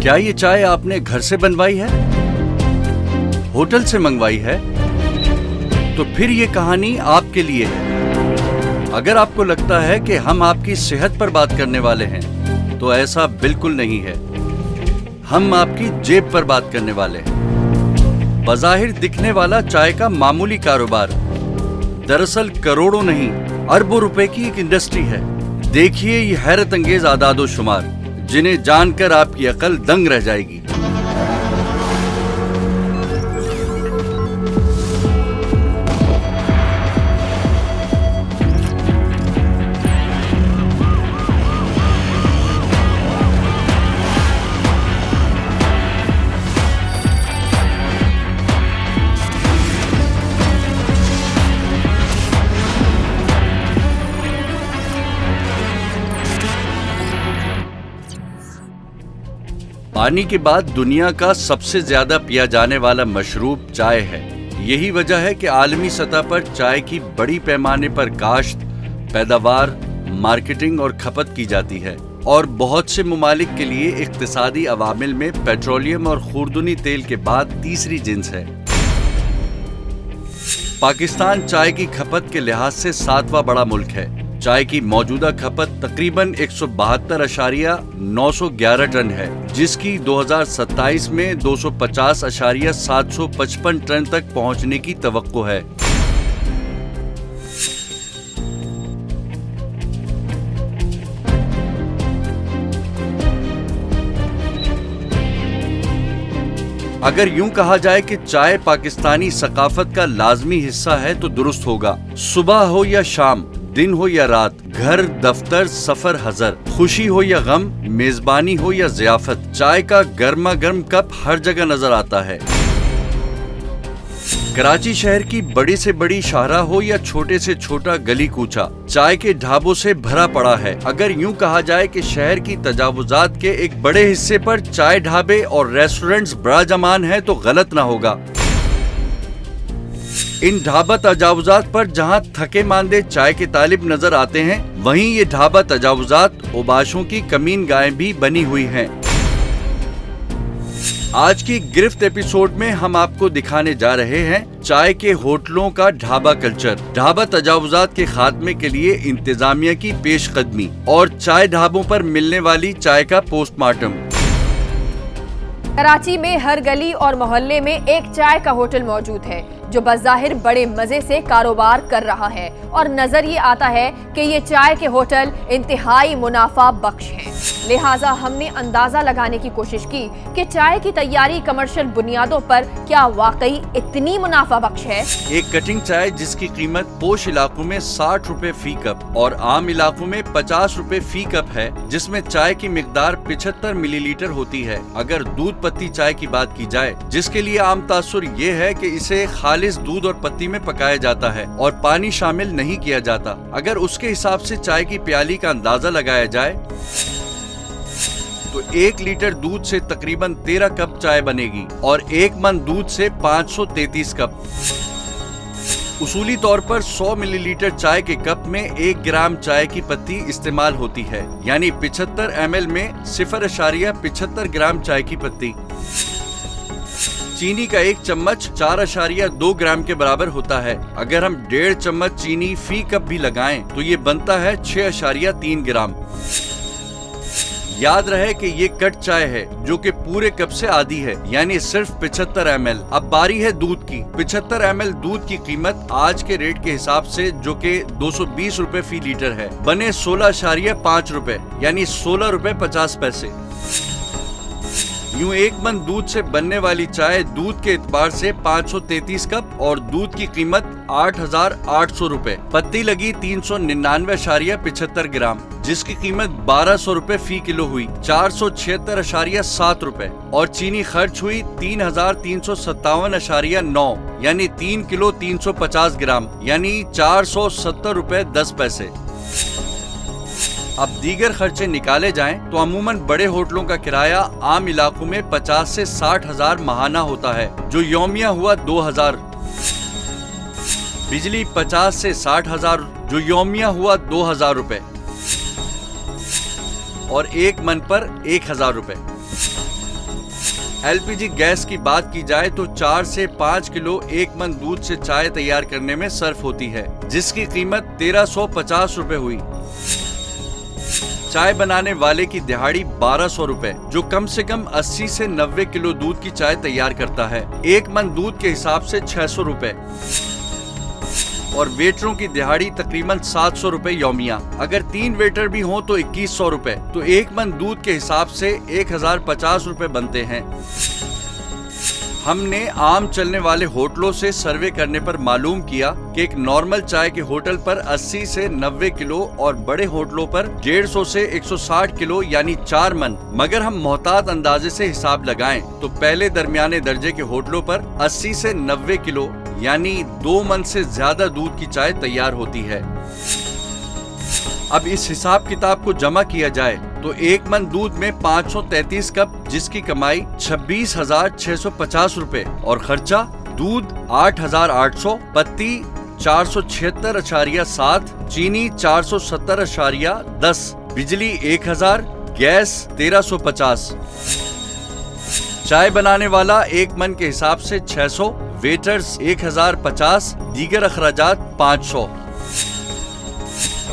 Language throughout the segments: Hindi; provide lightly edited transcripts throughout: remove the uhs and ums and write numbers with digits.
क्या ये चाय आपने घर से बनवाई है, होटल से मंगवाई है? तो फिर ये कहानी आपके लिए है। अगर आपको लगता है कि हम आपकी सेहत पर बात करने वाले हैं, तो ऐसा बिल्कुल नहीं है। हम आपकी जेब पर बात करने वाले हैं। बज़ाहिर दिखने वाला चाय का मामूली कारोबार दरअसल करोड़ों नहीं, अरबों रुपए की एक इंडस्ट्री है। देखिए ये हैरत अंगेज आदादो शुमार, जिन्हें जानकर आपकी अकल दंग रह जाएगी। पानी के बाद दुनिया का सबसे ज्यादा पिया जाने वाला मशरूब चाय है। यही वजह है कि आलमी सतह पर चाय की बड़ी पैमाने पर काश्त, पैदावार, मार्केटिंग और खपत की जाती है और बहुत से ममालिक के लिए इक्तिसादी अवामिल में पेट्रोलियम और खुर्दुनी तेल के बाद तीसरी जिन्स है। पाकिस्तान चाय की खपत के लिहाज से 7वां बड़ा मुल्क है। चाय की मौजूदा खपत तकरीबन 172,911 टन है, जिसकी 2027 में 250,755 टन तक पहुंचने की तवक्को है। अगर यूं कहा जाए कि चाय पाकिस्तानी सकाफत का लाजमी हिस्सा है तो दुरुस्त होगा। सुबह हो या शाम, दिन हो या रात, घर, दफ्तर, सफर, हजर, खुशी हो या गम, मेजबानी हो या ज़ियाफत, चाय का गर्मा गर्म कप हर जगह नजर आता है। कराची शहर की बड़ी से बड़ी शाहरा हो या छोटे से छोटा गली कूचा, चाय के ढाबों से भरा पड़ा है। अगर यूं कहा जाए कि शहर की तजावुजात के एक बड़े हिस्से पर चाय ढाबे और रेस्टोरेंट्स बड़ा जमान है तो गलत ना होगा। इन ढाबा तजावुजात पर जहां थके मांदे चाय के तालिब नजर आते हैं, वहीं ये ढाबा तजावुजात ओबाशों की कमीन गायें भी बनी हुई हैं। आज की गिरफ्त एपिसोड में हम आपको दिखाने जा रहे हैं चाय के होटलों का ढाबा कल्चर, ढाबा तजावुजात के खात्मे के लिए इंतजामिया की पेशकदमी और चाय ढाबों पर मिलने वाली चाय का पोस्टमार्टम। कराची में हर गली और मोहल्ले में एक चाय का होटल मौजूद है जो बज़ाहिर बड़े मजे से कारोबार कर रहा है और नजर ये आता है कि ये चाय के होटल इंतहाई मुनाफा बख्श हैं। लिहाजा हमने अंदाजा लगाने की कोशिश की कि चाय की तैयारी कमर्शियल बुनियादों पर क्या वाकई इतनी मुनाफा बख्श है। एक कटिंग चाय जिसकी कीमत पोश इलाकों में 60 रुपए फी कप और आम इलाकों में 50 रुपए फी कप है, जिसमें चाय की मिकदार 75 मिलीलीटर होती है। अगर दूध पत्ती चाय की बात की जाए, जिसके लिए आम तासुर ये है कि इसे खालिस दूध और पत्ती में पकाया जाता है और पानी शामिल नहीं किया जाता, अगर उसके हिसाब से चाय की प्याली का अंदाजा लगाया जाए तो 1 लीटर दूध से तकरीबन 13 कप चाय बनेगी और 1 मन दूध से 533 कप। उसूली तौर पर 100 मिलीलीटर चाय के कप में 1 ग्राम चाय की पत्ती इस्तेमाल होती है, यानी 75 ml में 0.75 ग्राम चाय की पत्ती। चीनी का 1 चम्मच 4.2 ग्राम के बराबर होता है। अगर हम 1.5 चम्मच चीनी फी कप भी लगाएं तो ये बनता है 6.3 ग्राम। याद रहे कि ये कट चाय है जो कि पूरे कप से आधी है, यानी सिर्फ 75 ml। अब बारी है दूध की। 75 ml दूध की कीमत आज के रेट के हिसाब से जो कि 220 रुपए फी लीटर है, बने 16.5 रुपए, यानी 16 रुपए 50 पैसे। यूं 1 मन दूध से बनने वाली चाय दूध के एतबार से 533 कप और दूध की कीमत 8,800 रुपए। पत्ती लगी 399.75 ग्राम, जिसकी कीमत 1,200 रुपए फी किलो हुई, 476.7 रुपए। और चीनी खर्च हुई 3,357.9, यानी 3 किलो 350 ग्राम, यानी 470 रुपए 10 पैसे। अब दीगर खर्चे निकाले जाएं तो अमूमन बड़े होटलों का किराया आम इलाकों में 50 से 60 हजार माहाना होता है, जो यौमिया हुआ 2,000। बिजली 50 से 60 हजार, जो यौमिया हुआ 2,000 रुपए। और 1 मन पर 1,000 रुपए। LPG गैस की बात की जाए तो 4 से 5 किलो 1 मन दूध से चाय तैयार करने में सर्फ होती है, जिसकी कीमत 1350 रुपए हुई। चाय बनाने वाले की दिहाड़ी 1200 रुपए, जो कम से कम 80 से 90 किलो दूध की चाय तैयार करता है। 1 मन दूध के हिसाब से 600 रुपए और वेटरों की दिहाड़ी तकरीबन 700 रुपए यौमिया। अगर 3 वेटर भी हों तो 2100 रुपए, तो 1 मन दूध के हिसाब से 1050 रुपए बनते हैं। हमने आम चलने वाले होटलों से सर्वे करने पर मालूम किया कि एक नॉर्मल चाय के होटल पर 80 से 90 किलो और बड़े होटलों पर 150 से 160 किलो यानी 4 मन। मगर हम मोहतात अंदाजे से हिसाब लगाएं तो पहले दरमियाने दर्जे के होटलों पर 80 से 90 किलो यानी 2 मन से ज्यादा दूध की चाय तैयार होती है। अब इस हिसाब किताब को जमा किया जाए तो 1 मन दूध में 533 कप, जिसकी कमाई 26,650 रुपए और खर्चा दूध 8,800, पत्ती 476.7, चीनी 470.10, बिजली 1000, गैस 1350। चाय बनाने वाला 1 मन के हिसाब से 600, वेटर्स 1050, दीगर अखराजात 500।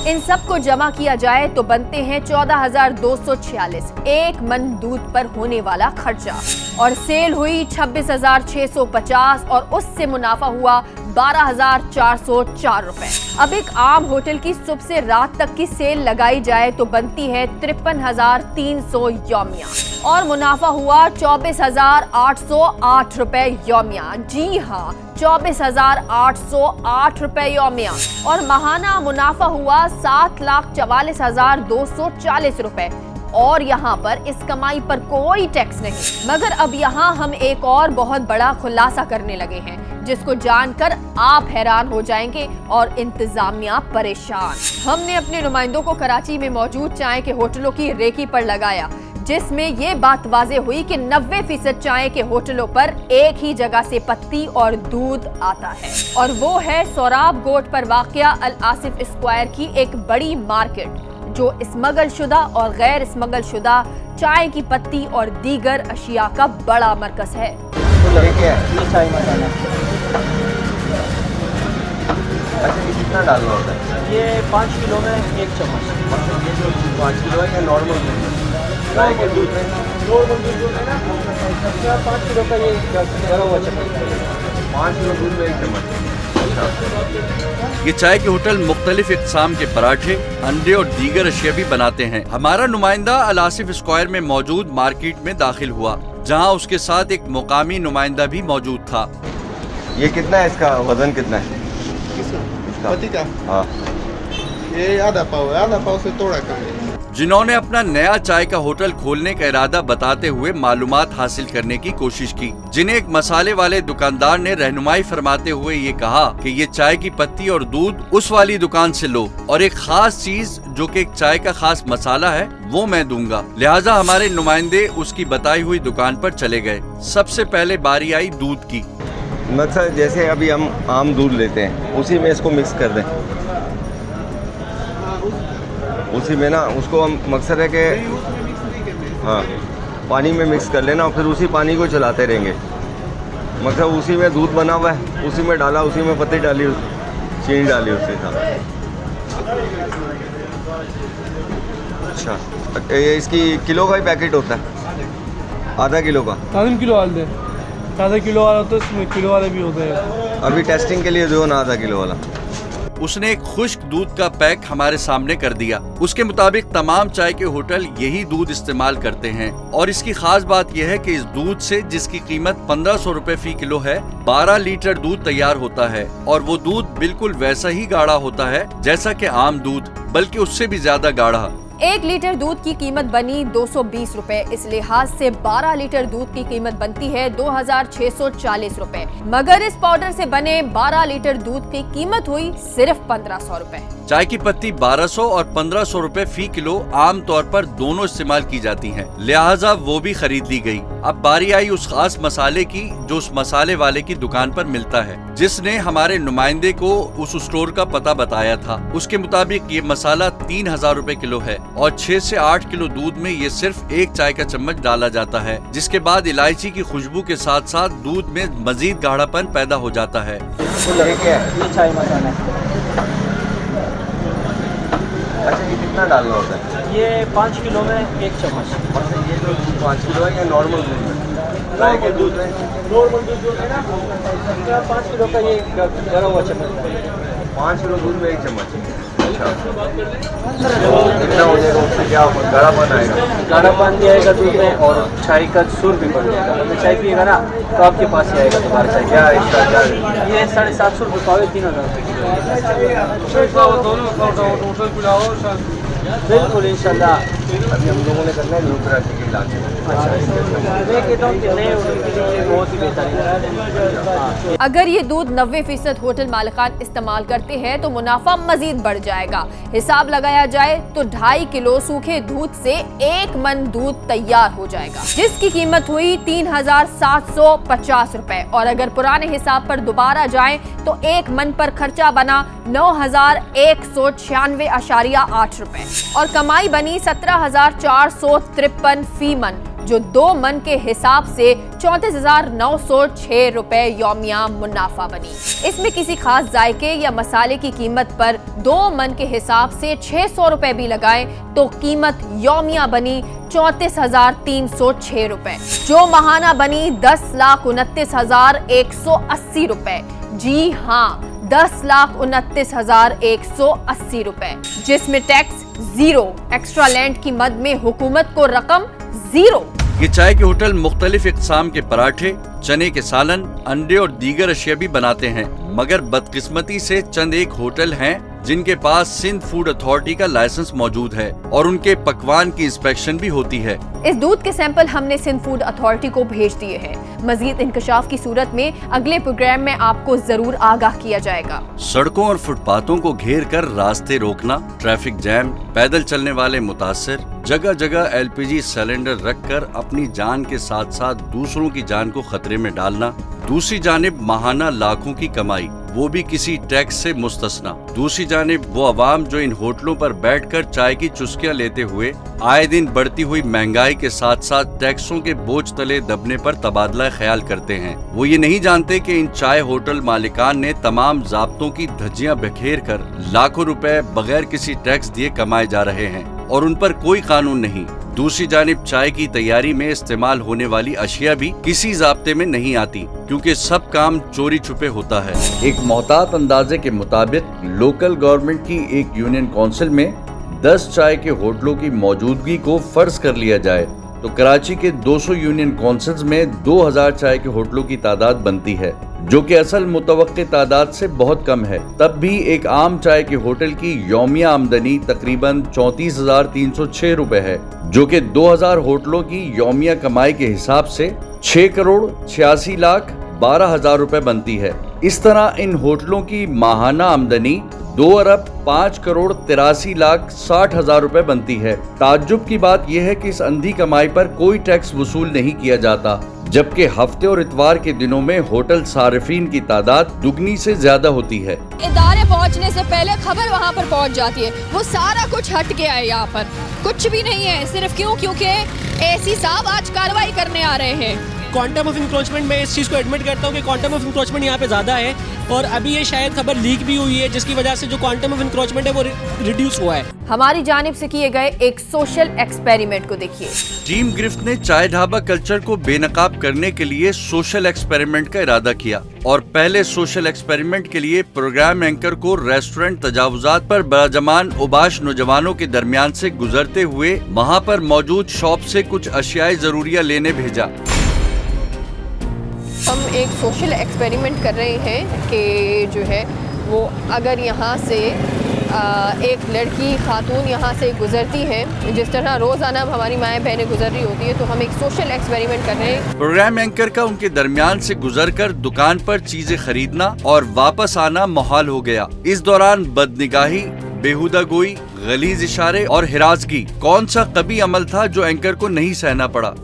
इन सब को जमा किया जाए तो बनते हैं 14,246 1 मन दूध पर होने वाला खर्चा, और सेल हुई 26,650 और उससे मुनाफा हुआ 12,404 रुपए। अब एक आम होटल की सुबह से रात तक की सेल लगाई जाए तो बनती है 53,300 यौमिया और मुनाफा हुआ 24,808 रुपए यौमिया। जी हाँ, 24,808 रुपए यौमिया। और माहाना मुनाफा हुआ 7,44,240 रुपए। और यहाँ पर इस कमाई पर कोई टैक्स नहीं। मगर अब यहाँ हम एक और बहुत बड़ा खुलासा करने लगे हैं, जिसको जानकर आप हैरान हो जाएंगे और इंतजामिया परेशान। हमने अपने नुमाइंदों को कराची में मौजूद चाय के होटलों की रेकी पर लगाया, जिसमें ये बात वाज़े हुई कि 90% चाय के होटलों पर एक ही जगह से पत्ती और दूध आता है, और वो है सोराब गोट पर वाक़िया अल आसिफ स्क्वायर की एक बड़ी मार्केट, जो स्मगल शुदा और गैर स्मगल शुदा चाय की पत्ती और दीगर अशिया का बड़ा मरकज है। चाय मसाला कितना डालना होता है? ये 5 किलो में 1 चम्मच। 5 किलो है नॉर्मल चाय के दूध में? नॉर्मल दूध है ना, 5 किलो का ये भरा हुआ चम्मच। 5 किलो दूध में 1 चम्मच। ये चाय के होटल मुख्तलिफ इक़साम के पराठे, अंडे और दीगर अशिया भी बनाते हैं। हमारा नुमाइंदा अल आसिफ स्क्वायर में मौजूद मार्केट में दाखिल हुआ, जहां उसके साथ एक मुकामी नुमाइंदा भी मौजूद था। ये कितना है, इसका वजन कितना है? पत्ती का? हाँ, ये आधा पाव से थोड़ा कम है। जिन्होंने अपना नया चाय का होटल खोलने का इरादा बताते हुए मालूमात हासिल करने की कोशिश की, जिन्हें एक मसाले वाले दुकानदार ने रहनुमाई फरमाते हुए ये कहा कि ये चाय की पत्ती और दूध उस वाली दुकान से लो, और एक खास चीज जो कि एक चाय का खास मसाला है वो मैं दूंगा। लिहाजा हमारे नुमाइंदे उसकी बताई हुई दुकान पर चले गए। सबसे पहले बारी आई दूध की। मकसद जैसे अभी हम आम दूध लेते हैं, उसी में इसको मिक्स कर दें, उसी में ना उसको हम, मकसद है कि हाँ पानी में मिक्स कर लेना और फिर उसी पानी को चलाते रहेंगे। मकसद उसी में दूध बना हुआ है, उसी में डाला, उसी में पत्ती डाली, चीनी डाली उसके साथ। अच्छा, ये इसकी किलो का ही पैकेट होता है? आधा किलो का? आधा किलो वाले दे, आधा किलो वाला होता है, इसमें किलो वाला भी होता है। अभी टेस्टिंग के लिए जो ना आधा किलो वाला। उसने एक खुश्क दूध का पैक हमारे सामने कर दिया। उसके मुताबिक तमाम चाय के होटल यही दूध इस्तेमाल करते हैं, और इसकी खास बात यह है कि इस दूध से, जिसकी कीमत 1500 रुपए फी किलो है, 12 लीटर दूध तैयार होता है। और वो दूध बिल्कुल वैसा ही गाढ़ा होता है जैसा कि आम दूध, बल्कि उससे भी ज्यादा गाढ़ा। 1 लीटर दूध की कीमत बनी 220 रुपए। इस लिहाज से 12 लीटर दूध की कीमत बनती है 2,640 रुपए। मगर इस पाउडर से बने 12 लीटर दूध की कीमत हुई सिर्फ 1,500 रुपए। चाय की पत्ती 1200 और 1,500 रुपए फी किलो आम तौर पर दोनों इस्तेमाल की जाती हैं, लिहाजा वो भी खरीद ली गई। अब बारी आई उस खास मसाले की जो उस मसाले वाले की दुकान पर मिलता है, जिसने हमारे नुमाइंदे को उस स्टोर का पता बताया था। उसके मुताबिक ये मसाला 3000 रुपए किलो है और 6 से 8 किलो दूध में ये सिर्फ 1 चाय का चम्मच डाला जाता है, जिसके बाद इलायची की खुशबू के साथ साथ दूध में मजीद गाढ़ापन पैदा हो जाता है। ये चाय मसाला है। अच्छा, ये कितना डालना होता है? ये 5 किलो में 1 चम्मच। मतलब ये जो 5 किलो है या नॉर्मल दूध है? गाय के दूध है? नॉर्मल दूध जो है ना, 5 किलो का ये गरा हुआ चम्मच है। 5 किलो दूध में 1 चम्मच। अच्छा, कितना हो जाएगा उससे? क्या गाढ़ापन आएगा? गाढ़ापन भी आएगा दूध में और चाय का सुर भी बढ़ जाएगा। मतलब चाय पिएगा ना तो आपके पास ही आएगा दोबारा चाय। क्या इसका क्या है? ये 750 रुपये पावे, 3000 रुपये किलो। बिल्कुल इंशाल्लाह। अभी हम लोगों ने करना है लुब्रा के इलाके में। मैं कहता हूँ कि नए होटल के लिए बहुत ही बेहतरीन है। अगर ये दूध 90% होटल मालिकान इस्तेमाल करते हैं तो मुनाफा मजीद बढ़ जाएगा। हिसाब लगाया जाए तो 2.5 किलो सूखे दूध से 1 मन दूध तैयार हो जाएगा, जिसकी कीमत हुई 3750 रुपए। और अगर पुराने हिसाब पर दोबारा जाएं तो 1 मन पर खर्चा बना 9196.8 रुपए और कमाई बनी 17,453 फी मन, जो 2 मन के हिसाब से 34,906 रुपए यौमिया मुनाफा बनी। इसमें किसी खास जायके या मसाले की कीमत पर 2 मन के हिसाब से 600 रुपए भी लगाएं तो कीमत यौमिया बनी 34,306 रुपए, जो महाना बनी 10,29,180 रुपए। जी हाँ, 10,29,180 रुपए, जिसमें टैक्स 0, एक्स्ट्रा लैंड की मद में हुकूमत को रकम 0। ये चाय के होटल मुख्तलिफ इक़साम के पराठे, चने के सालन, अंडे और दीगर अशिया भी बनाते हैं, मगर बदकिस्मती से चंद एक होटल हैं जिनके पास सिंध फूड अथॉरिटी का लाइसेंस मौजूद है और उनके पकवान की इंस्पेक्शन भी होती है। इस दूध के सैंपल हमने सिंध फूड अथॉरिटी को भेज दिए हैं। मजीद इंकशाफ की सूरत में अगले प्रोग्राम में आपको जरूर आगाह किया जाएगा। सड़कों और फुटपाथों को घेर कर रास्ते रोकना, ट्रैफिक जैम, पैदल चलने वाले मुतासिर, जगह जगह LPG सिलेंडर रखकर अपनी जान के साथ साथ दूसरों की जान को खतरे में डालना, दूसरी जानिब महाना लाखों की कमाई, वो भी किसी टैक्स से मुस्तस्ना। दूसरी जानिब वो अवाम जो इन होटलों पर बैठकर चाय की चुस्कियां लेते हुए आए दिन बढ़ती हुई महंगाई के साथ साथ टैक्सों के बोझ तले दबने पर तबादला ख्याल करते हैं। वो ये नहीं जानते कि इन चाय होटल मालिकान ने तमाम ज़ाब्तों की धज्जियां बिखेर कर लाखों रुपए बगैर किसी टैक्स दिए कमाए जा रहे हैं और उन पर कोई कानून नहीं। दूसरी जानिब चाय की तैयारी में इस्तेमाल होने वाली अशिया भी किसी ज़ाब्ते में नहीं आती, क्योंकि सब काम चोरी छुपे होता है। एक मोहतात अंदाजे के मुताबिक लोकल गवर्नमेंट की एक यूनियन काउंसिल में 10 चाय के होटलों की मौजूदगी को फर्ज कर लिया जाए तो कराची के 200 यूनियन काउंसिल्स में 2000 चाय के होटलों की तादाद बनती है, जो कि असल मुतवक्की तादाद से बहुत कम है। तब भी एक आम चाय के होटल की यौमिया आमदनी तकरीबन 34,306 रुपए है, जो कि 2000 होटलों की यौमिया कमाई के हिसाब से 6,86,12,000 रुपए बनती है। इस तरह इन होटलों की माहाना आमदनी 2,05,83,60,000 रुपए बनती है। ताज्जुब की बात यह है कि इस अंधी कमाई पर कोई टैक्स वसूल नहीं किया जाता, जबकि हफ्ते और इतवार के दिनों में होटल सारिफीन की तादाद दुगनी से ज्यादा होती है। इदारे पहुंचने से पहले खबर वहां पर पहुंच जाती है। वो सारा कुछ हट गया है, यहाँ पर कुछ भी नहीं है। सिर्फ क्योंकि एसी साहब आज कार्रवाई करने आ रहे हैं। क्वांटम ऑफ इंक्रोचमेंट, मैं इस चीज़ को एडमिट करता हूँ कि क्वांटम ऑफ इंक्रोचमेंट यहाँ पे ज़्यादा है और अभी ये शायद खबर लीक भी हुई है, जिसकी वजह से जो क्वांटम ऑफ इंक्रोचमेंट है वो रिड्यूस हुआ है। हमारी जानिब से किए गए एक सोशल एक्सपेरिमेंट को देखिए। टीम गिरफ्त ने चाय ढाबा कल्चर को बेनकाब करने के लिए सोशल एक्सपेरिमेंट का इरादा किया और पहले सोशल एक्सपेरिमेंट के लिए प्रोग्राम एंकर को रेस्टोरेंट तजावुजात पर बराजमान उबाश नौजवानों के दरमियान से गुजरते हुए वहां पर मौजूद शॉप से कुछ अशियाए जरूरिया लेने भेजा। हम एक सोशल एक्सपेरिमेंट कर रहे हैं कि जो है वो अगर यहाँ से एक लड़की खातून यहाँ से गुजरती है, जिस तरह रोज़ाना हमारी माएँ बहनें गुजर रही होती है, तो हम एक सोशल एक्सपेरिमेंट कर रहे हैं। प्रोग्राम एंकर का उनके दरमियान से गुजरकर दुकान पर चीजें खरीदना और वापस आना मुहाल हो गया। इस दौरान बदनिगाही, बेहुदा गोई, गलीज इशारे और हिरासगी कौन सा कभी अमल था जो एंकर को नहीं सहना पड़ा।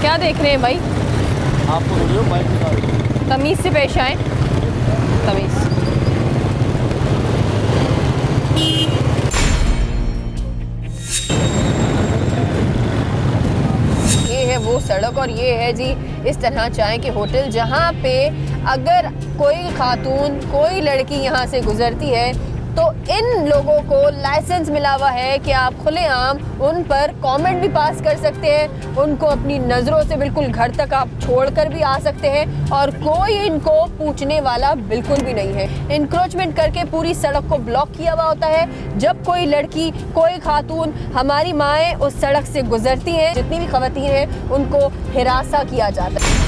क्या देख रहे हैं भाई? आपको वीडियो बाइक निकाल रही है। तमीज से पेश आए, तमीज। ये है वो सड़क और ये है जी इस तरह चाय के होटल, जहाँ पे अगर कोई खातून, कोई लड़की यहाँ से गुजरती है तो इन लोगों को लाइसेंस मिला हुआ है कि आप खुलेआम उन पर कमेंट भी पास कर सकते हैं, उनको अपनी नज़रों से बिल्कुल घर तक आप छोड़कर भी आ सकते हैं और कोई इनको पूछने वाला बिल्कुल भी नहीं है। इंक्रोचमेंट करके पूरी सड़क को ब्लॉक किया हुआ होता है। जब कोई लड़की, कोई खातून, हमारी माएँ उस सड़क से गुजरती हैं, जितनी भी खवातीन हैं उनको हिरासा किया जाता है।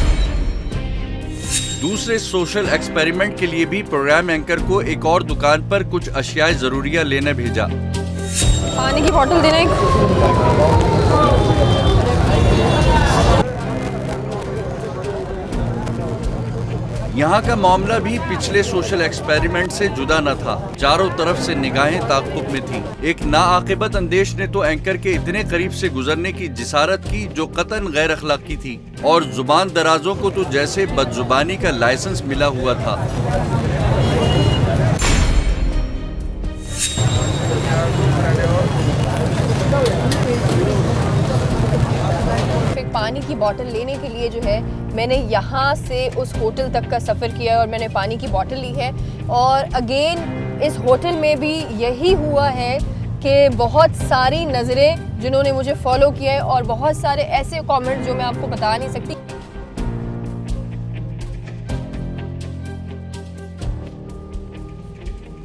दूसरे सोशल एक्सपेरिमेंट के लिए भी प्रोग्राम एंकर को एक और दुकान पर कुछ अशियाए जरूरिया लेने भेजा। पानी की बोतल देना है। यहाँ का मामला भी पिछले सोशल एक्सपेरिमेंट से जुदा न था। चारों तरफ से निगाहें ताक़ुब में थी। एक नाआक़िबत अंदेश ने तो एंकर के इतने करीब से गुजरने की जिसारत की जो कतन गैर अखलाकी थी, और जुबान दराजों को तो जैसे बदजुबानी का लाइसेंस मिला हुआ था। पानी की बोतल लेने के लिए जो है मैंने यहाँ से उस होटल तक का सफ़र किया है और मैंने पानी की बोतल ली है। और अगेन इस होटल में भी यही हुआ है कि बहुत सारी नज़रें जिन्होंने मुझे फॉलो किया है और बहुत सारे ऐसे कमेंट्स जो मैं आपको बता नहीं सकती।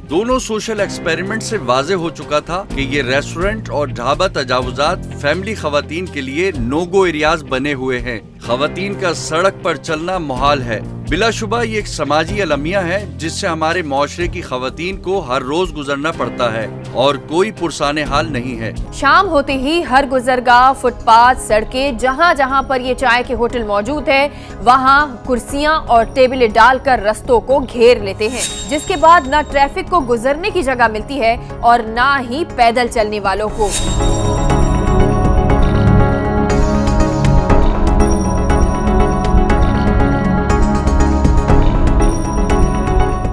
दोनों सोशल एक्सपेरिमेंट से वाज़े हो चुका था कि ये रेस्टोरेंट और ढाबा तजावुजात फैमिली खवातीन के लिए नो गो एरियाज बने हुए हैं। खवातीन का सड़क पर चलना मुहाल है। बिलाशुबा ये एक समाजी अलमिया है जिससे हमारे माशरे की खवातीन को हर रोज गुजरना पड़ता है और कोई पुरसाने हाल नहीं है। शाम होते ही हर गुजरगाह, फुटपाथ, सड़कें, जहाँ जहाँ पर ये चाय के होटल मौजूद है वहाँ कुर्सियाँ और टेबलें डालकर रस्तों को घेर लेते हैं, जिसके बाद ना ट्रैफिक को गुजरने की जगह मिलती है और ना ही पैदल चलने वालों को।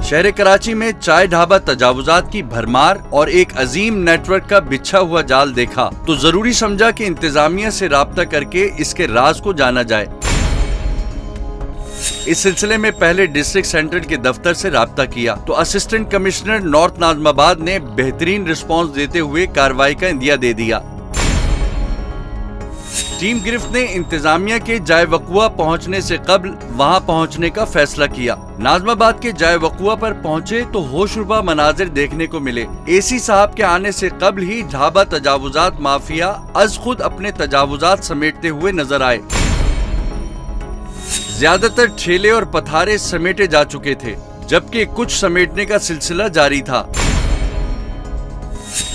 शहर कराची में चाय ढाबा तजावुजात की भरमार और एक अजीम नेटवर्क का बिछा हुआ जाल देखा तो जरूरी समझा कि इंतजामिया से राब्ता करके इसके राज को जाना जाए। इस सिलसिले में पहले डिस्ट्रिक्ट सेंट्रल के दफ्तर से राब्ता किया तो असिस्टेंट कमिश्नर नॉर्थ नाज़िमाबाद ने बेहतरीन रिस्पांस देते हुए कार्रवाई का इंदिया दे दिया। टीम गिरफ्त ने इंतजामिया के जाए वकुआ पहुंचने से कबल वहां पहुंचने का फैसला किया। नाज़िमाबाद के जाए वकुआ पर पहुंचे तो होशरुबा मनाजिर देखने को मिले। एसी साहब के आने से कबल ही ढाबा तजावुजात माफिया अज खुद अपने तजावुजात समेटते हुए नजर आए। ज्यादातर ठेले और पथारे समेटे जा चुके थे, जबकि कुछ समेटने का सिलसिला जारी था।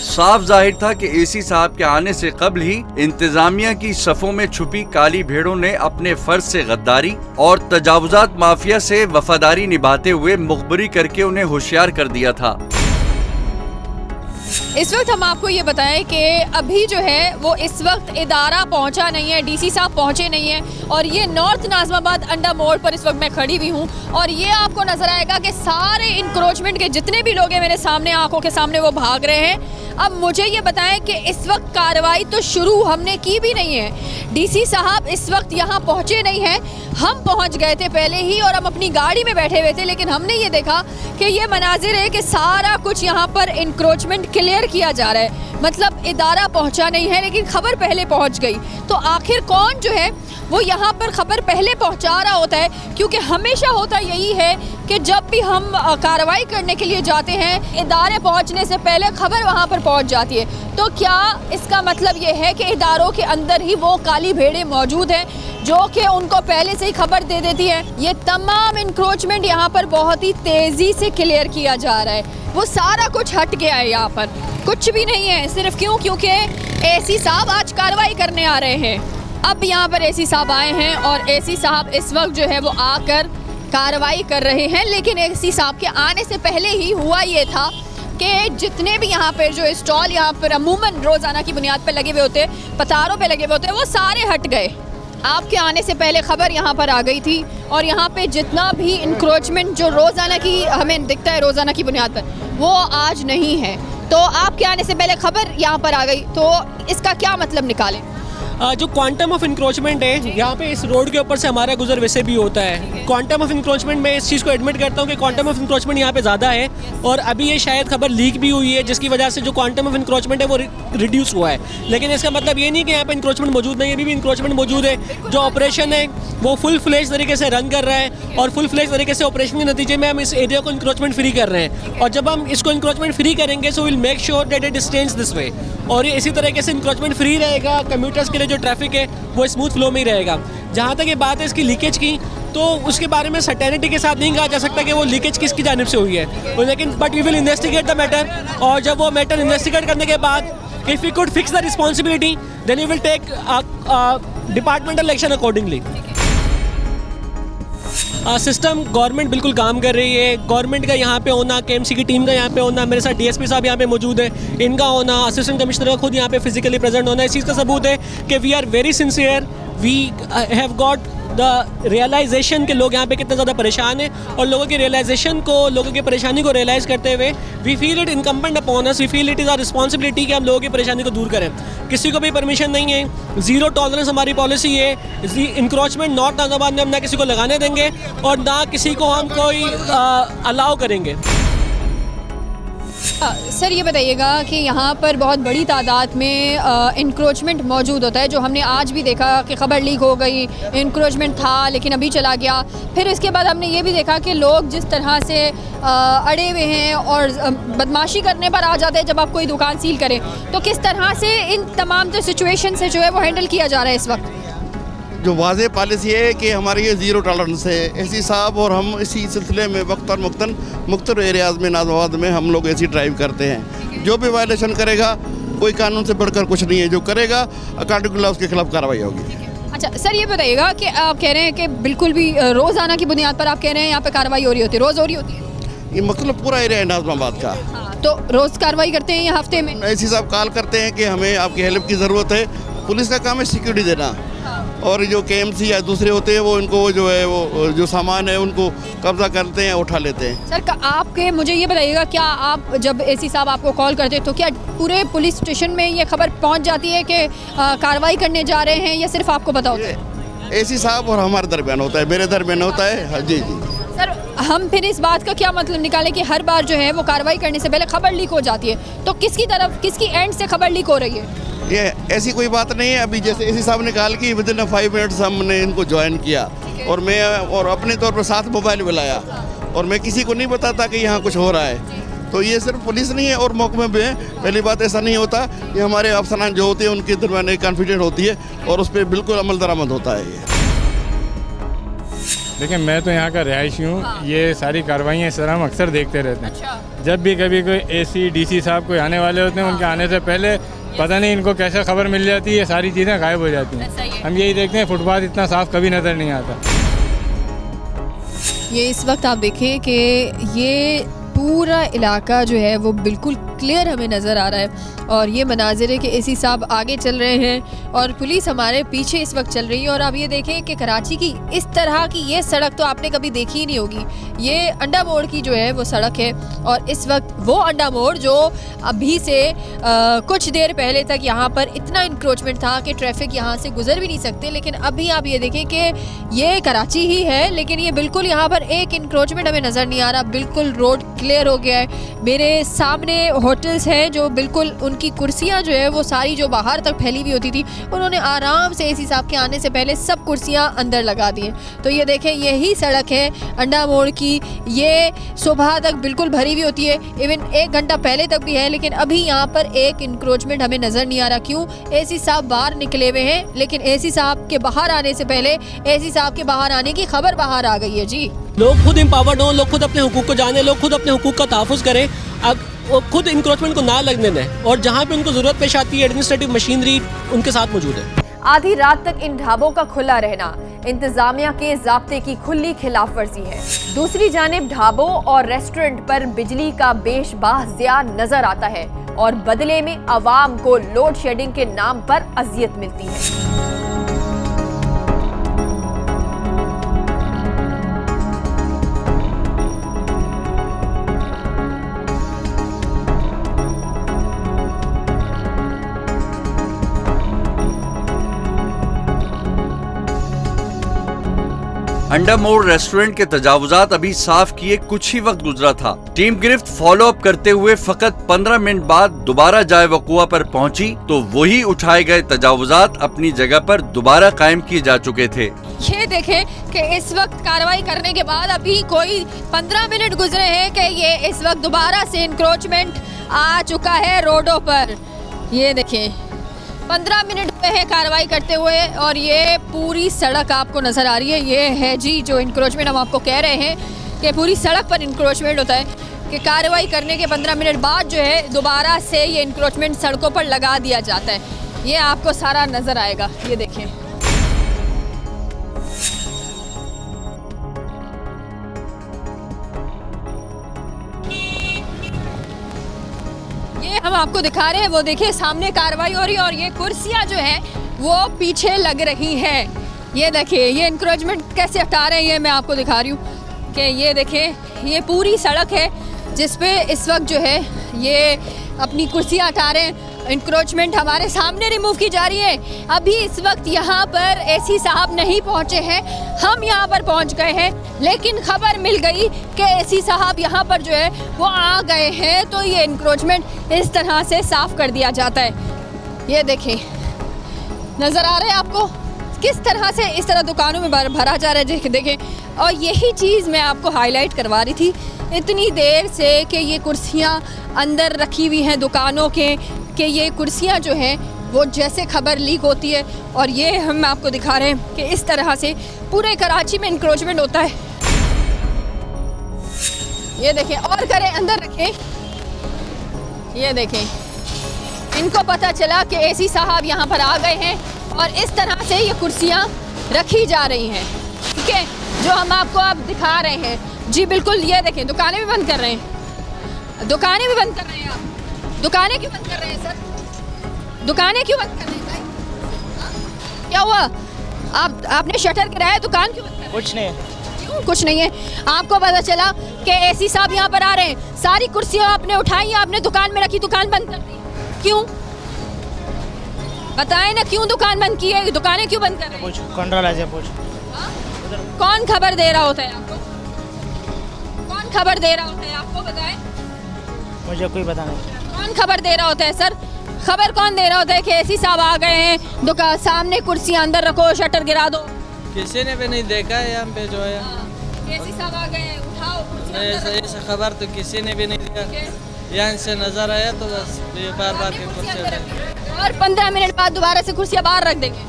साफ जाहिर था कि एसी साहब के आने से कबल ही इंतजामिया की सफों में छुपी काली भेड़ों ने अपने फर्ज से गद्दारी और तजावुजात माफिया से वफादारी निभाते हुए मुखबरी करके उन्हें होशियार कर दिया था। इस वक्त हम आपको ये बताएं कि अभी जो है वो इस वक्त इदारा पहुंचा नहीं है, डीसी साहब पहुंचे नहीं है और ये नॉर्थ नाज़िमाबाद अंडा मोड़ पर इस वक्त मैं खड़ी हुई हूँ और ये आपको नजर आएगा कि सारे इंक्रोचमेंट के जितने भी लोग हैं मेरे सामने, आंखों के सामने, वो भाग रहे हैं। अब मुझे ये बताएं कि इस वक्त कार्रवाई तो शुरू हमने की भी नहीं है, डीसी साहब इस वक्त यहाँ पहुँचे नहीं हैं। हम पहुँच गए थे पहले ही और हम अपनी गाड़ी में बैठे हुए थे, लेकिन हमने ये देखा कि ये मनाजिर है कि सारा कुछ यहाँ पर इंक्रोचमेंट क्लियर किया जा रहा है। मतलब इदारा पहुँचा नहीं है लेकिन खबर पहले पहुँच गई। तो आखिर कौन जो है वो यहाँ पर खबर पहले पहुँचा रहा होता है, क्योंकि हमेशा होता यही है कि जब भी हम कार्रवाई करने के लिए जाते हैं इदारे पहुँचने से पहले खबर वहाँ पर पहुँच जाती है। तो क्या इसका मतलब ये है कि इदारों के अंदर ही वो काली भेड़ें मौजूद हैं जो कि उनको पहले से ही खबर दे देती है? ये तमाम इंक्रोचमेंट यहाँ पर बहुत ही तेज़ी से क्लियर किया जा रहा है। वो सारा कुछ हट गया है, यहाँ पर कुछ भी नहीं है। सिर्फ क्यों? क्योंकि एसी साहब आज कार्रवाई करने आ रहे हैं। अब यहाँ पर एसी साहब आए हैं और एसी साहब इस वक्त जो है वो आकर कार्रवाई कर रहे हैं। लेकिन एसी साहब के आने से पहले ही हुआ ये था कि जितने भी यहाँ पर जो स्टॉल यहाँ पर अमूमन रोज़ाना की बुनियाद पर लगे हुए होते हैं, पतारों पे लगे हुए होते हैं, वो सारे हट गए। आपके आने से पहले खबर यहाँ पर आ गई थी और यहाँ पे जितना भी इंक्रोचमेंट जो रोज़ाना की हमें दिखता है रोज़ाना की बुनियाद पर, वो आज नहीं है। तो आपके आने से पहले खबर यहाँ पर आ गई, तो इसका क्या मतलब निकालें? जो क्वांटम ऑफ इंक्रोचमेंट है यहाँ पे इस रोड के ऊपर से हमारा गुजर वैसे भी होता है। क्वांटम ऑफ इंक्रोचमेंट मैं इस चीज़ को एडमिट करता हूँ कि क्वांटम ऑफ इंक्रोचमेंट यहाँ पे ज़्यादा है और अभी ये शायद खबर लीक भी हुई है जिसकी वजह से जो क्वांटम ऑफ इंक्रोचमेंट है वो रिड्यूस हुआ है। लेकिन इसका मतलब ये नहीं कि यहाँ पे इंक्रोचमेंट मौजूद नहीं है, अभी भी इंक्रोचमेंट मौजूद है। जो ऑपरेशन है वो फुल फ्लेज तरीके से रन कर रहा है और फुल फ्लेज तरीके से ऑपरेशन के नतीजे में हम इस एरिया को इंक्रोचमेंट फ्री कर रहे हैं। और जब हम इसको इंक्रोचमेंट फ्री करेंगे so will make sure that it stage this way, और ये इसी तरीके से इंक्रोचमेंट फ्री रहेगा। कम्यूटर्स के लिए जो ट्रैफिक है वो स्मूथ फ्लो में ही रहेगा। जहाँ तक ये बात है इसकी लीकेज की, तो उसके बारे में सर्टेनिटी के साथ नहीं कहा जा सकता कि वो लीकेज किसकी जानिब से हुई है, लेकिन but we will investigate the matter. और जब वो मैटर इन्वेस्टिगेट करने के बाद if we could fix the responsibility then we will take departmental action accordingly. System government बिल्कुल काम कर रही है। गवर्नमेंट का यहाँ पे होना, केएमसी की टीम का यहाँ पे होना, मेरे साथ डीएसपी साहब यहाँ पे मौजूद है, इनका होना, असिस्टेंट कमिश्नर का खुद यहाँ पे फिजिकली प्रेजेंट होना, इस चीज़ का सबूत है कि we are very sincere. We have got the realisation के लोग यहाँ पे कितना ज़्यादा परेशान है और लोगों की रियलाइजेशन को, लोगों की परेशानी को रियलाइज़ करते हुए we feel it incumbent upon us, we feel it is our responsibility कि हम लोगों की परेशानी को दूर करें। किसी को भी परमिशन नहीं है, ज़ीरो टॉलरेंस हमारी पॉलिसी है। इंक्रोचमेंट नॉर्थ नाज़ाबाद में हम ना किसी को लगाने देंगे और ना किसी को हम कोई अलाउ करेंगे। सर ये बताइएगा कि यहाँ पर बहुत बड़ी तादाद में इंक्रोचमेंट मौजूद होता है, जो हमने आज भी देखा कि खबर लीक हो गई, इंक्रोचमेंट था लेकिन अभी चला गया। फिर इसके बाद हमने ये भी देखा कि लोग जिस तरह से अड़े हुए हैं और बदमाशी करने पर आ जाते हैं जब आप कोई दुकान सील करें। तो किस तरह से इन तमाम जो सिचुएशन से जो है वो हैंडल किया जा रहा है इस वक्त? जो वाज़ेह पॉलिसी है कि हमारी ये ज़ीरो टॉलरेंस है। एसी साहब और हम इसी सिलसिले में वक्तन मुख्तलिफ एरियाज़ में नाज़ाबाद में हम लोग एसी ड्राइव करते हैं। जो भी वायलेशन करेगा, कोई कानून से बढ़कर कुछ नहीं है, जो करेगा अकाउंटेबल उसके खिलाफ कार्रवाई होगी। अच्छा सर ये बताइएगा कि आप कह रहे हैं कि बिल्कुल भी रोज़ाना की बुनियाद पर आप कह रहे हैं यहाँ पे कार्रवाई हो रही होती है, रोज़ हो रही होती है? ये मतलब पूरा एरिया है नाज़िमाबाद का। तो रोज़ कार्रवाई करते हैं या हफ्ते में? एसी साहब कॉल करते हैं कि हमें आपकी हेल्प की ज़रूरत है। पुलिस का काम है सिक्योरिटी देना, और जो केएमसी या दूसरे होते हैं वो इनको जो है वो जो सामान है उनको कब्जा करते हैं, उठा लेते हैं। सर आपके मुझे ये बताइएगा, क्या आप जब एसी साहब आपको कॉल करते हैं तो क्या पूरे पुलिस स्टेशन में ये खबर पहुंच जाती है कि कार्रवाई करने जा रहे हैं, या सिर्फ आपको पता होता है? एसी साहब और हमारे दरमियान होता है, मेरे दरमियान होता है। हाँ जी जी सर, हम फिर इस बात का क्या मतलब निकालें कि हर बार जो है वो कार्रवाई करने से पहले खबर लीक हो जाती है, तो किसकी तरफ, किसकी एंड से खबर लीक हो रही है? ये ऐसी कोई बात नहीं है। अभी जैसे एसी साहब ने कॉल की, विदिन 5 मिनट्स हमने इनको ज्वाइन किया और मैं और अपने तौर पर 7 मोबाइल बुलाया और मैं किसी को नहीं बताता कि यहाँ कुछ हो रहा है। तो ये सिर्फ पुलिस नहीं है और महकमे में है। पहली बात ऐसा नहीं होता, ये हमारे अफसरान जो होते हैं उनके दरमियान एक कॉन्फिडेंट होती है और उस पर बिल्कुल अमल दरामद होता है। देखिए मैं तो यहाँ का रिहायशी हूँ। ये सारी कार्रवाइयाँ इस तरह हम अक्सर देखते रहते हैं। जब भी कभी कोई एसी डीसी साहब कोई आने वाले होते हैं, उनके आने से पहले पता नहीं इनको कैसे खबर मिल जाती है, ये सारी चीज़ें गायब हो जाती हैं। हम यही देखते हैं, फुटपाथ इतना साफ कभी नज़र नहीं आता। ये इस वक्त आप देखें कि ये पूरा इलाका जो है वो बिल्कुल क्लियर हमें नज़र आ रहा है और ये मनाजिर है कि एसी साहब आगे चल रहे हैं और पुलिस हमारे पीछे इस वक्त चल रही है। और आप ये देखें कि कराची की इस तरह की ये सड़क तो आपने कभी देखी ही नहीं होगी। ये अंडा मोड़ की जो है वो सड़क है और इस वक्त वो अंडा मोड़ जो अभी से कुछ देर पहले तक यहाँ पर इतना इंक्रोचमेंट था कि ट्रैफिक यहाँ से गुजर भी नहीं सकते, लेकिन अभी आप ये देखें कि ये कराची ही है लेकिन ये बिल्कुल यहाँ पर एक इंक्रोचमेंट हमें नज़र नहीं आ रहा। बिल्कुल रोड क्लियर हो गया है। मेरे सामने होटल्स हैं जो बिल्कुल उनकी कुर्सियां जो है वो सारी जो बाहर तक फैली हुई होती थी, उन्होंने आराम से एसी साहब के आने से पहले सब कुर्सियां अंदर लगा दी हैं। तो ये देखें, यही सड़क है अंडा मोड़ की। ये सुबह तक बिल्कुल भरी हुई होती है, इवन 1 घंटा पहले तक भी है, लेकिन अभी यहाँ पर एक इंक्रोचमेंट हमें नज़र नहीं आ रहा। क्यों? एसी साहब बाहर निकले हुए हैं, लेकिन एसी साहब के बाहर आने से पहले एसी साहब के बाहर आने की खबर बाहर आ गई है। जी, लोग खुद एम्पावर्ड हों, लोग खुद अपने हुकूक को जाने, लोग खुद अपने हुकूक का तहफ़्फ़ुज़ करें, अब वो खुद इंक्रोचमेंट को ना लगने दें और जहाँ पे उनको ज़रूरत पेश आती है एडमिनिस्ट्रेटिव मशीनरी उनके साथ मौजूद है। आधी रात तक इन ढाबों का खुला रहना, इंतजामिया के ज़ाब्ते की खुली खिलाफ वर्जी है। दूसरी जानिब ढाबों और रेस्टोरेंट पर बिजली का बेशबाह ज़िया नजर आता है और बदले में अवाम को लोड शेडिंग के नाम पर अजियत मिलती है। अंडा मोड़ रेस्टोरेंट के तजावुजात अभी साफ किए कुछ ही वक्त गुजरा था। टीम गिरफ्त फॉलो अप करते हुए फकत 15 मिनट बाद दोबारा जाए वकुआ पर पहुंची तो वही उठाए गए तजावुजात अपनी जगह पर दोबारा कायम किए जा चुके थे। ये देखें कि इस वक्त कार्रवाई करने के बाद अभी कोई 15 मिनट गुजरे हैं कि ये इस वक्त दोबारा से इंक्रोचमेंट आ चुका है रोडों पर। ये देखें 15 मिनट हुए हैं कार्रवाई करते हुए और ये पूरी सड़क आपको नज़र आ रही है। ये है जी जो इंक्रोचमेंट हम आपको कह रहे हैं कि पूरी सड़क पर इंक्रोचमेंट होता है कि कार्रवाई करने के 15 मिनट बाद जो है दोबारा से ये इंक्रोचमेंट सड़कों पर लगा दिया जाता है। ये आपको सारा नज़र आएगा। ये देखें हम आपको दिखा रहे हैं, वो देखिए सामने कार्रवाई हो रही है और ये कुर्सियां जो हैं वो पीछे लग रही हैं। ये देखिए ये इंक्रोचमेंट कैसे हटा रहे हैं, ये मैं आपको दिखा रही हूँ कि ये देखें ये पूरी सड़क है जिस पे इस वक्त जो है ये अपनी कुर्सियां हटा रहे हैं। इंक्रोचमेंट हमारे सामने रिमूव की जा रही है। अभी इस वक्त यहाँ पर एसी साहब नहीं पहुँचे हैं, हम यहाँ पर पहुँच गए हैं, लेकिन खबर मिल गई कि एसी साहब यहाँ पर जो है वो आ गए हैं तो ये इंक्रोचमेंट इस तरह से साफ़ कर दिया जाता है। ये देखें नज़र आ रहा है आपको किस तरह से इस तरह दुकानों में भरा जा रहा है। देखें और यही चीज़ मैं आपको हाईलाइट करवा रही थी इतनी देर से कि ये कुर्सियाँ अंदर रखी हुई हैं दुकानों के, कि ये कुर्सियाँ जो हैं वो जैसे खबर लीक होती है और ये हम आपको दिखा रहे हैं कि इस तरह से पूरे कराची में इंक्रोचमेंट होता है। ये देखें और करें अंदर रखें। ये देखें इनको पता चला कि एसी साहब यहाँ पर आ गए हैं और इस तरह से ये कुर्सियाँ रखी जा रही हैं। ठीक है जो हम आपको अब दिखा रहे हैं जी बिल्कुल। ये देखें दुकानें भी बंद कर रहे हैं, दुकानें भी बंद कर रहे हैं। आप दुकानें क्यों बंद कर रहे हैं सर? दुकानें क्यों बंद कर रहे हैं भाई? क्या हुआ? आपने शटर गिराया, दुकान क्यों बंद कर रहे हैं? कुछ नहीं क्यों कुछ नहीं है? आपको पता चला कि एसी साहब यहाँ पर आ रहे हैं, सारी कुर्सियाँ आपने उठाई, आपने दुकान में रखी, दुकान बंद कर दी। क्यों बताएं ना, क्यों दुकान बंद की है? दुकानें क्यों बंद कर रहे हैं? कंट्रोल ऐसे पूछ। कौन खबर दे रहा होता है आपको? कौन खबर दे रहा होता है आपको? बताएं। मुझे कोई पता नहीं। कौन खबर दे रहा होता है सर? खबर कौन दे रहा होता है कि एसी साहब आ गए हैं, दुकान सामने कुर्सियां अंदर रखो, शटर गिरा दो? किसी ने भी नहीं देखा है यहाँ पे जो है। एसी साहब आ गए हैं, उठाओ कुर्सियां ऐसा खबर तो किसी ने भी नहीं दिया। यहाँ से नजर आया तो बस ये बार की कुर्सियाँ और 15 मिनट बाद दोबारा से कुर्सियाँ बाहर रख देंगे।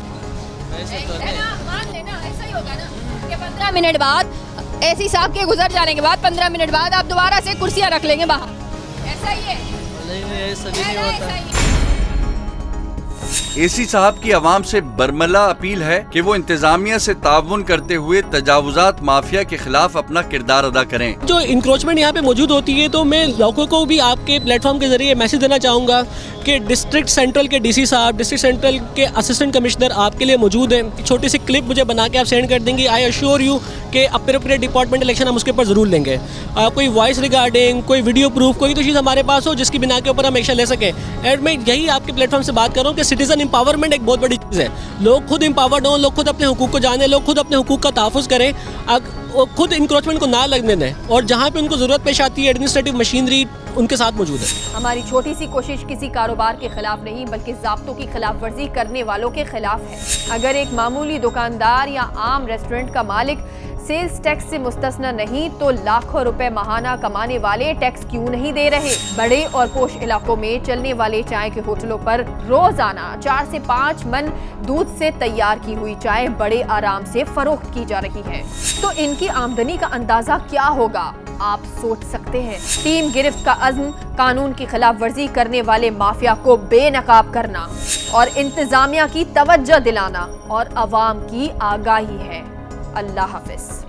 ऐसे तो नहीं। मान लेना ऐसा ही होगा ना कि 15 मिनट बाद एसी साहब के गुजर जाने के बाद 15 मिनट बाद आप दोबारा से कुर्सियाँ रख लेंगे बाहर, ऐसा ही है? नहीं ऐसा भी नहीं होता। एसी साहब की आवाम से बरमला अपील है कि वो इंतजामिया से ताउन करते हुए तजावुजात माफिया के खिलाफ अपना किरदार अदा करें। जो इंक्रोचमेंट यहाँ पे मौजूद होती है तो मैं लोगों को भी आपके प्लेटफॉर्म के जरिए मैसेज देना चाहूँगा कि डिस्ट्रिक्ट सेंट्रल के डीसी साहब, डिस्ट्रिक्ट सेंट्रल के असिस्टेंट कमिश्नर आपके लिए मौजूद हैं। छोटी सी क्लिप मुझे बना के आप सेंड कर देंगे। आई अश्योर यू कि अप्रोप्रिएट डिपार्टमेंट इलेक्शन हम उसके ऊपर ज़रूर लेंगे। कोई वॉइस रिगार्डिंग, कोई वीडियो प्रूफ, कोई तो चीज़ हमारे पास हो जिसकी बिना के ऊपर हम एक्शन ले सकें। एंड मैं यही आपके प्लेटफॉर्म से बात कर रहा हूँ कि सिटीजन एम्पावरमेंट एक बहुत बड़ी चीज़ है। लोग खुद एम्पावर्ड हों, लोग खुद अपने हुकूक को जाने, लोग खुद अपने हुकूक का तहफ़्फ़ुज़ करें, खुद इंक्रोचमेंट को ना लगने दें और जहाँ पे उनको ज़रूरत पेश आती है एडमिनिस्ट्रेटिव मशीनरी उनके साथ मौजूद है। हमारी छोटी सी कोशिश किसी कारोबार के खिलाफ नहीं बल्कि ज़ाब्तों की खिलाफ वर्जी करने वालों के खिलाफ है। अगर एक मामूली दुकानदार या आम रेस्टोरेंट का मालिक सेल्स टैक्स से मुस्तस्ना नहीं तो लाखों रुपए माहाना कमाने वाले टैक्स क्यों नहीं दे रहे? बड़े और पोश इलाकों में चलने वाले चाय के होटलों पर रोजाना 4 से 5 मन दूध से तैयार की हुई चाय बड़े आराम से फरोख्त की जा रही है, तो इनकी आमदनी का अंदाजा क्या होगा? आप सोच सकते हैं। टीम गिरफ्त का अज़्म कानून की खिलाफ वर्जी करने वाले माफिया को बेनकाब करना और इंतजामिया की तवज्जो दिलाना और अवाम की आगाही है। अल्लाह हाफिज।